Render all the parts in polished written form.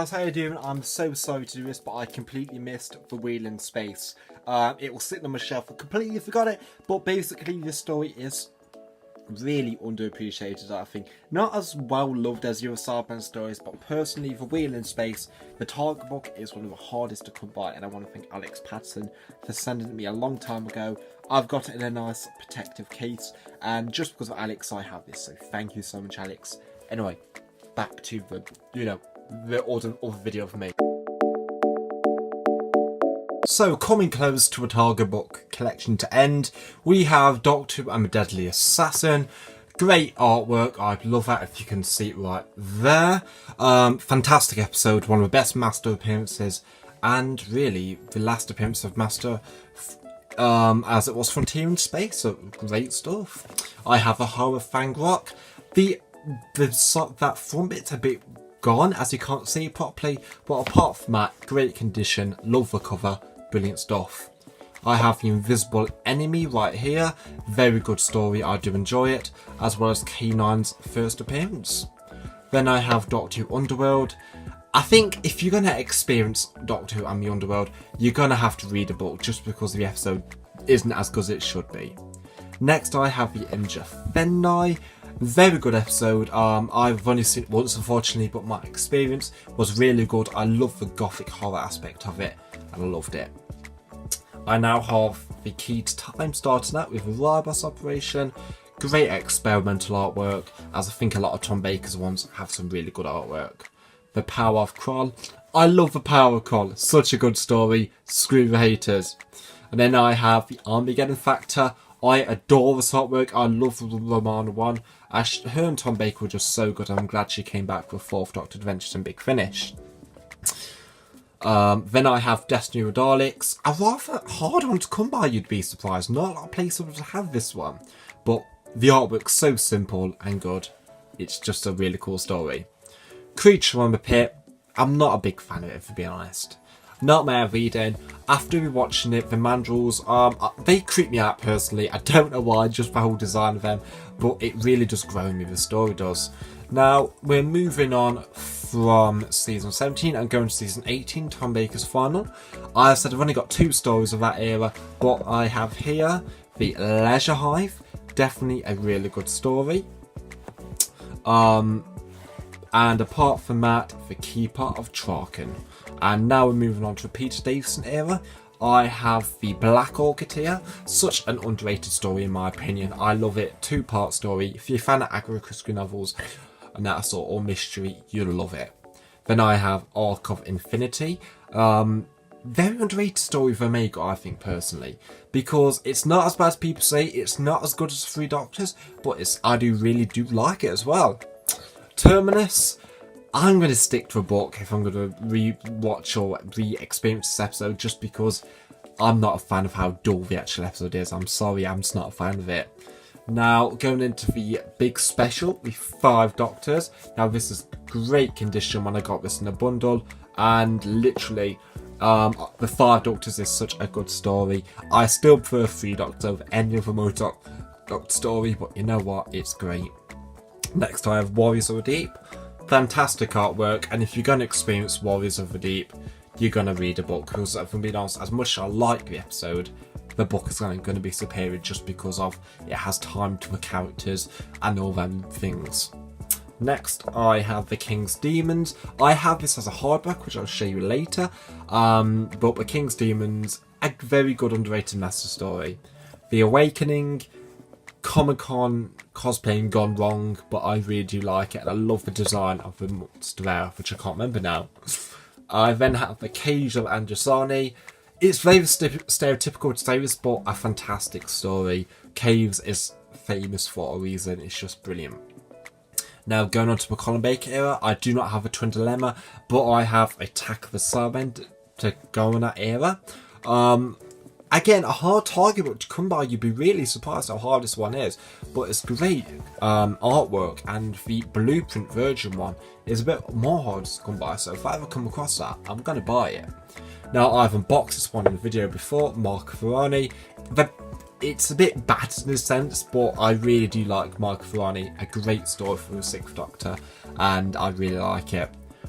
guys, how you doing? I'm so sorry to do this, but I completely missed the wheel in space. It was sitting on my shelf, I completely forgot it, but basically this story is really underappreciated, I think. Not as well loved as your Cyberpunk stories, but personally, the wheel in space, the Target book is one of the hardest to come by, and I want to thank Alex Patterson for sending it me a long time ago. I've got it in a nice protective case, and just because of Alex I have this, so thank you so much, Alex. Anyway, back to the, the other video for me. So, coming close to a Target book collection to end, we have Doctor Who and the Deadly Assassin. Great artwork, I love that if you can see it right there. Fantastic episode, one of the best Master appearances, and really the last appearance of Master as it was Frontier in Space, so great stuff. I have a horror fang rock. That front bit's a bit gone as you can't see it properly, but apart from that, great condition, love the cover, brilliant stuff. I have the Invisible Enemy right here, very good story, I do enjoy it, as well as K9's first appearance. Then I have Doctor Who Underworld. I think if you're going to experience Doctor Who and the Underworld, you're going to have to read a book just because the episode isn't as good as it should be. Next I have the Imja Fenni. Very good episode. I've only seen it once unfortunately, but my experience was really good. I love the gothic horror aspect of it and I loved it. I now have the Key to Time starting out with a Ribos operation. Great experimental artwork, as I think a lot of Tom Baker's ones have some really good artwork. The Power of Kroll. I love the Power of Kroll. Such a good story. Screw the haters. And then I have the Armageddon Factor. I adore this artwork. I love the Romana one. Her and Tom Baker were just so good. I'm glad she came back for 4th Doctor Adventures and Big Finish. Then I have Destiny of Daleks. A rather hard one to come by, you'd be surprised. Not a lot of places would have this one. But the artwork's so simple and good. It's just a really cool story. Creature from the Pit. I'm not a big fan of it, to be honest. Not my reading. After rewatching it, the mandrels, they creep me out personally. I don't know why, just the whole design of them, but it really does grow me, the story does. Now, we're moving on from season 17 and going to season 18, Tom Baker's final. I said I've only got 2 stories of that era, but I have here the Leisure Hive. Definitely a really good story. And apart from that, the Keeper of Traken. And now we're moving on to the Peter Davison era. I have the Black Orchid here. Such an underrated story in my opinion. I love it. 2-part story. If you're a fan of Agatha Christie novels and that sort of mystery, you'll love it. Then I have Arc of Infinity. Very underrated story of Omega, I think, personally. Because it's not as bad as people say. It's not as good as 3 Doctors. But I really do like it as well. Terminus. I'm going to stick to a book if I'm going to re-watch or re-experience this episode, just because I'm not a fan of how dull the actual episode is. I'm sorry, I'm just not a fan of it. Now, going into the big special with 5 Doctors. Now, this is great condition when I got this in a bundle, and literally, the 5 Doctors is such a good story. I still prefer 3 Doctors over any other more Doctor story, but you know what? It's great. Next, I have Warriors of the Deep. Fantastic artwork, and if you're going to experience Warriors of the Deep, you're going to read a book, because if I'm being honest, as much as I like the episode, the book is going to be superior just because of it has time to the characters and all them things. Next, I have The King's Demons. I have this as a hardback, which I'll show you later, but The King's Demons, a very good underrated master story. The Awakening, Comic-Con cosplaying gone wrong, but I really do like it, and I love the design of the monster out, which I can't remember now. I then have The Cage of Androsani. It's very stereotypical to say this, but a fantastic story. Caves is famous for a reason, it's just brilliant. Now, going on to the Colin Baker era, I do not have a Twin Dilemma, but I have Attack of the Cybermen to go in that era. Again, a hard target book to come by. You'd be really surprised how hard this one is. But it's great artwork, and the blueprint version one is a bit more hard to come by. So if I ever come across that, I'm going to buy it. Now, I've unboxed this one in the video before, Mark Ferrani. It's a bit bad in a sense, but I really do like Mark Ferrani. A great story for the 6th Doctor, and I really like it.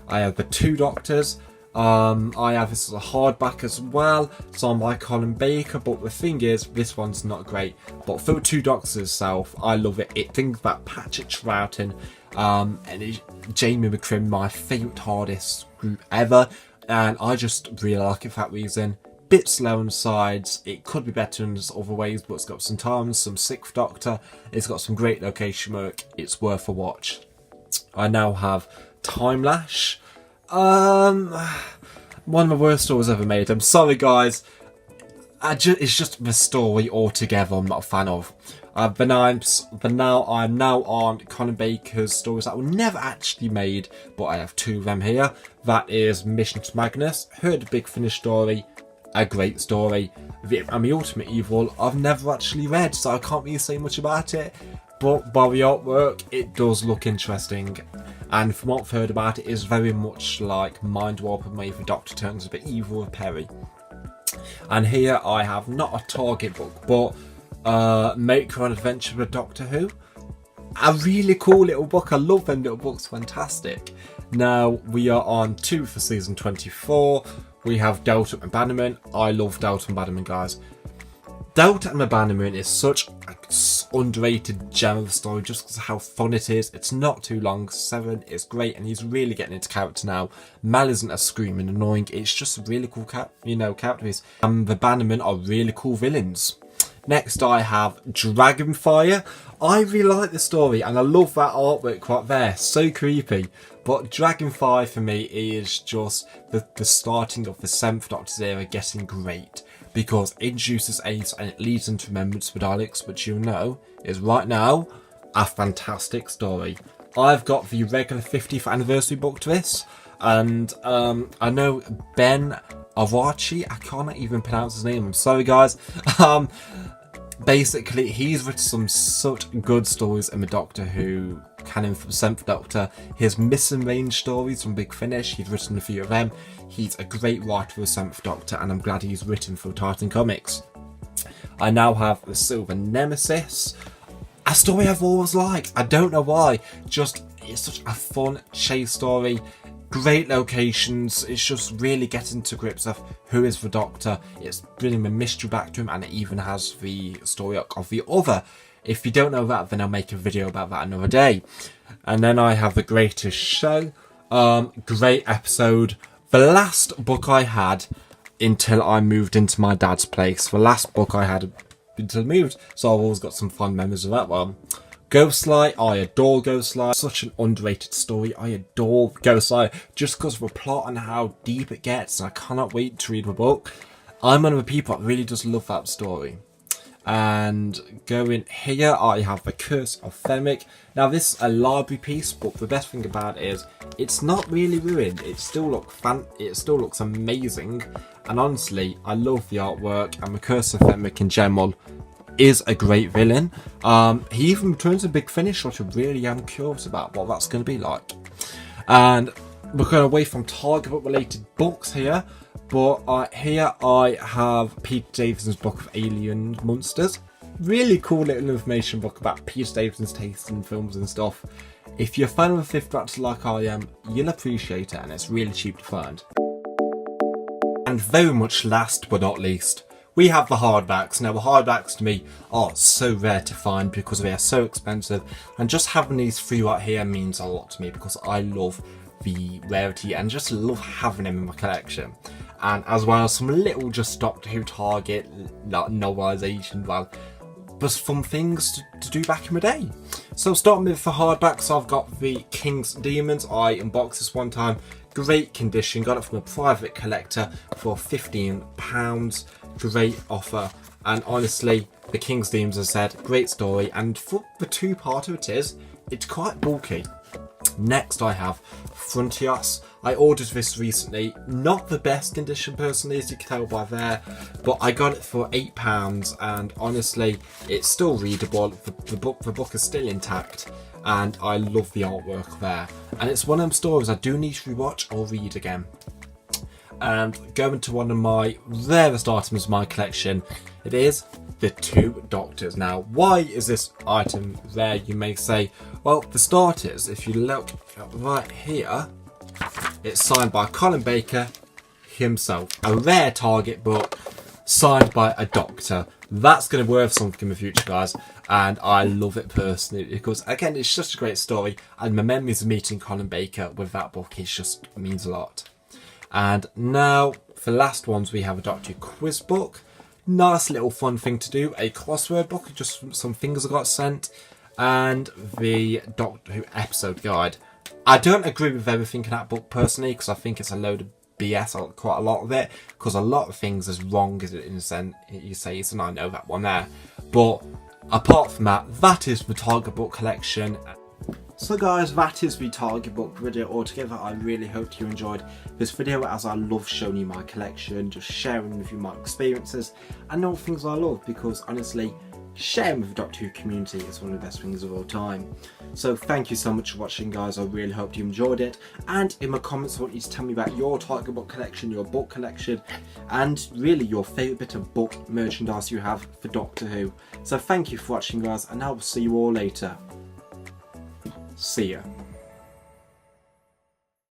I have the Two Doctors. I have this as a hardback as well. It's on by Colin Baker, but the thing is, this one's not great. But for the Two Doctors itself, I love it. It thinks about Patrick Troughton and Jamie McCrim, my favourite TARDIS group ever, and I just really like it for that reason. Bit slow on the sides, it could be better in other ways, but it's got some times, some Sixth Doctor, it's got some great location work, it's worth a watch. I now have Time Lash. One of the worst stories ever made. I'm sorry guys, it's just the story altogether I'm not a fan of. But now I'm now on Colin Baker's stories that were never actually made, but I have two of them here. That is Mission to Magnus, heard the Big Finish story, a great story. And the Ultimate Evil I've never actually read, so I can't really say much about it, but by the artwork it does look interesting. And from what I've heard about it, is very much like Mind Warp, where the Doctor turns a bit evil with Perry. And here I have not a Target book, but Make Your Own Adventure with Doctor Who. A really cool little book. I love them little books, fantastic. Now we are on 2 for season 24. We have Delta and Bannerman. I love Delta and Bannerman, guys. Delta and Bannerman is such an underrated gem of a story just because of how fun it is. It's not too long. 7 is great, and he's really getting into character now. Mal isn't as screaming annoying. It's just a really cool character. And the Bannermen are really cool villains. Next I have Dragonfire. I really like the story and I love that artwork right there, so creepy. But Dragonfire for me is just the starting of the 7th Doctor's era getting great, because it introduces Ace and it leads into Remembrance for Daleks, which you know is right now a fantastic story. I've got the regular 50th anniversary book to this, and I know Ben Avachi, I can't even pronounce his name, I'm sorry guys. Basically, he's written some such good stories in the Doctor Who canon from 7th Doctor. His Missing Range stories from Big Finish, he's written a few of them. He's a great writer for the 7th Doctor, and I'm glad he's written for Titan Comics. I now have the Silver Nemesis, a story I've always liked. I don't know why, just it's such a fun chase story. Great locations, it's just really getting to grips of who is the Doctor. It's bringing the mystery back to him, and it even has the story arc of the Other. If you don't know that, then I'll make a video about that another day. And then I have The Greatest Show. Great episode. The last book I had until I moved into my dad's place. The last book I had until I moved, so I've always got some fond memories of that one. Ghostlight, I adore Ghostlight. Such an underrated story. I adore Ghostlight just because of the plot and how deep it gets. I cannot wait to read the book. I'm one of the people that really does love that story. And going here, I have The Curse of Fenwick. Now this is a library piece, but the best thing about it is it's not really ruined. It still looks amazing. And honestly, I love the artwork, and The Curse of Fenwick in general is a great villain. He even returns a Big Finish, which I really am curious about what that's going to be like. And we're going away from Target book related books here, but here I have Peter Davison's book of Alien Monsters. Really cool little information book about Peter Davison's taste in films and stuff. If you're a fan of the 5th Doctor like I am, you'll appreciate it, and it's really cheap to find. And very much last but not least, we have the hardbacks. Now the hardbacks to me are so rare to find because they are so expensive, and just having these 3 right here means a lot to me because I love the rarity and just love having them in my collection. And as well as some little just Doctor Who Target novelisation, well, just fun things to do back in the day. So starting with the hardbacks, I've got the King's Demons. I unboxed this one time, great condition, got it from a private collector for £15. Great offer, and honestly, the King's Demons, as I said, great story, and for the 2-parter it's quite bulky. Next I have Frontios. I ordered this recently, not the best condition personally, as you can tell by there, but I got it for £8, and honestly it's still readable. The book is still intact, and I love the artwork there, and it's one of them stories I do need to rewatch or read again. And going to one of my rarest items in my collection, it is the 2 Doctors. Now, why is this item rare, you may say? Well, for starters, if you look right here, It's signed by Colin Baker himself. A rare Target book signed by a doctor. That's going to be worth something in the future, guys, and I love it personally because, again, it's just a great story, and my memories of meeting Colin Baker with that book means a lot. And now, for the last ones, we have a Doctor Who quiz book. Nice little fun thing to do. A crossword book, just some things I got sent, and the Doctor Who episode guide. I don't agree with everything in that book personally because I think it's a load of BS, quite a lot of it, because a lot of things as wrong as it in a sense you say, and I know that one there. But apart from that, that is the Target book collection. So guys, that is the Target book video altogether. I really hope you enjoyed this video, as I love showing you my collection, just sharing with you my experiences and all things I love, because honestly, sharing with the Doctor Who community is one of the best things of all time. So thank you so much for watching, guys. I really hope you enjoyed it, and in my comments I want you to tell me about your Target book collection, your book collection, and really your favourite bit of book merchandise you have for Doctor Who. So thank you for watching, guys, and I will see you all later. See ya.